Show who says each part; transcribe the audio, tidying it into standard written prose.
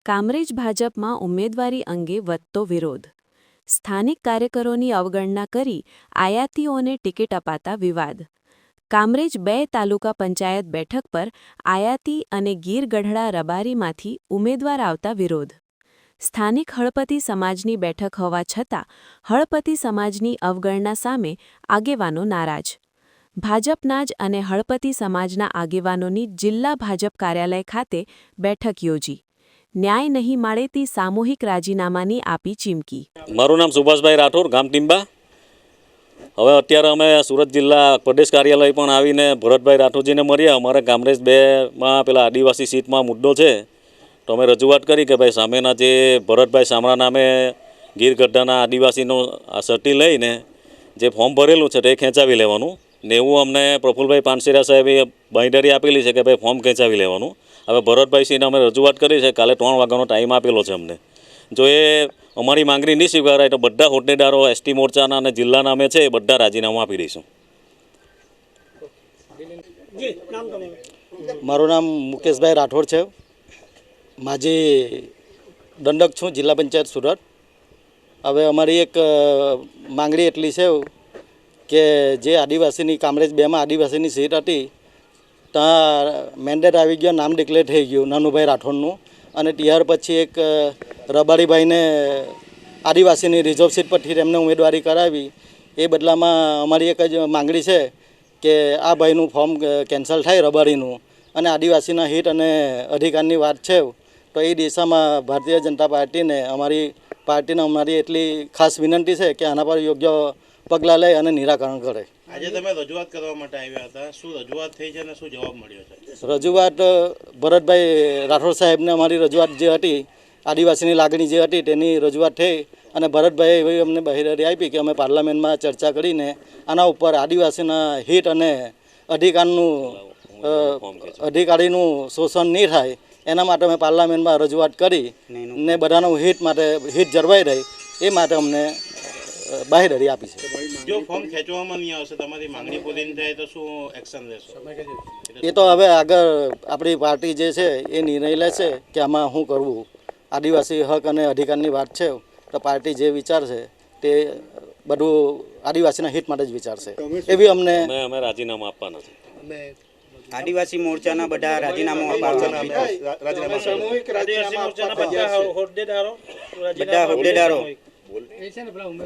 Speaker 1: કામરેજ ભાજપમાં ઉમેદવારી અંગે વધતો વિરોધ. સ્થાનિક કાર્યકરોની અવગણના કરી આયાતીઓને ટિકિટ અપાતા વિવાદ. કામરેજ 2 તાલુકા પંચાયત બેઠક પર આયાતી અને ગીર ગઢડા રબારીમાંથી ઉમેદવાર આવતા વિરોધ. સ્થાનિક હળપતિ સમાજની બેઠક હોવા છતાં હળપતિ સમાજની અવગણના સામે આગેવાનો નારાજ. ભાજપના જ અને હળપતિ સમાજના આગેવાનોની જિલ્લા ભાજપ કાર્યાલય ખાતે બેઠક યોજી. ન્યાય નહીં મળેતી સામૂહિક રાજીનામાની આપી ચીમકી.
Speaker 2: મારું નામ સુભાષભાઈ રાઠોડ, ગામ ટીંબા. હવે અત્યારે અમે સુરત જિલ્લા પ્રદેશ કાર્યાલય પણ આવીને ભરતભાઈ રાઠોડજીને મળ્યા. અમારે કામરેજ 2માં પેલા આદિવાસી સીટમાં મુદ્દો છે, તો અમે રજૂઆત કરી કે ભાઈ સામેના જે ભરતભાઈ સામરા નામે ગીર ગઢડાના આદિવાસીનું આ સર્ટી લઈને જે ફોર્મ ભરેલું છે તે ખેંચાવી લેવાનું ને એવું અમને પ્રફુલભાઈ પાનસેરા સાહેબે બાંયધરી આપેલી છે કે ભાઈ ફોર્મ ખેંચાવી લેવાનું. હવે ભરતભાઈસિંહને અમે રજૂઆત કરી છે, કાલે 3 વાગ્યાનો ટાઈમ આપેલો છે અમને. જો એ અમારી માંગણી નહીં સ્વીકારાય તો બધા હોદ્દેદારો એસટી મોરચાના અને જિલ્લાના અમે છે એ બધા રાજીનામું આપી દઈશું.
Speaker 3: મારું નામ મુકેશભાઈ રાઠોડ છે. માજી દંડક છું, જિલ્લા પંચાયત સુરત. હવે અમારી એક માંગણી એટલી છે કે જે આદિવાસીની કામરેજ 2માં આદિવાસીની સીટ હતી ત્યાં મેન્ડેટ આવી ગયો, નામ ડિક્લેર થઈ ગયું નાનુભાઈ રાઠોડનું, અને ત્યાર પછી એક રબારીભાઈને આદિવાસીની રિઝર્વ સીટ પરથી એમને ઉમેદવારી કરાવી. એ બદલામાં અમારી એક જ માંગણી છે કે આ ભાઈનું ફોર્મ કેન્સલ થાય રબારીનું, અને આદિવાસીના હિત અને અધિકારની વાત છે તો એ દિશામાં ભારતીય જનતા પાર્ટીને અમારી એટલી ખાસ વિનંતી છે કે આના પર યોગ્ય પગલાં લે અને નિરાકરણ કરે.
Speaker 4: આજે તમે રજૂઆત કરવા માટે આવ્યા હતા, શું રજૂઆત થઈ છે અને શું જવાબ મળ્યો છે?
Speaker 3: રજૂઆત ભરતભાઈ રાઠોડ સાહેબને અમારી રજૂઆત જે હતી, આદિવાસીની લાગણી જે હતી તેની રજૂઆત થઈ, અને ભરતભાઈ અમને બાહેધરી આપી કે અમે પાર્લામેન્ટમાં ચર્ચા કરીને આના ઉપર આદિવાસીના હિત અને અધિકારીનું શોષણ નહીં થાય એના માટે અમે પાર્લામેન્ટમાં રજૂઆત કરી ને બધાનું હિત જળવાઈ રહે એ માટે અમને બાહેધરી આપી છે.
Speaker 4: જો ફોર્મ ખેંચવામાં નહીં આવશે, તમારી માંગણી પૂરી નહીં થાય તો શું એક્શન લેશો?
Speaker 3: એ તો હવે આગળ આપણી પાર્ટી જે છે એ નિર્ણય લેશે કે આમાં શું કરવું. આદિવાસી હક અને અધિકારની વાત છે તો પાર્ટી જે વિચારશે તે બધું આદિવાસીના હિત માટે જ વિચારશે એવી અમે
Speaker 2: રાજીનામું આપવાના છે.
Speaker 5: આદિવાસી મોરચાના બધા રાજીનામું બધા હોદ્દેદારો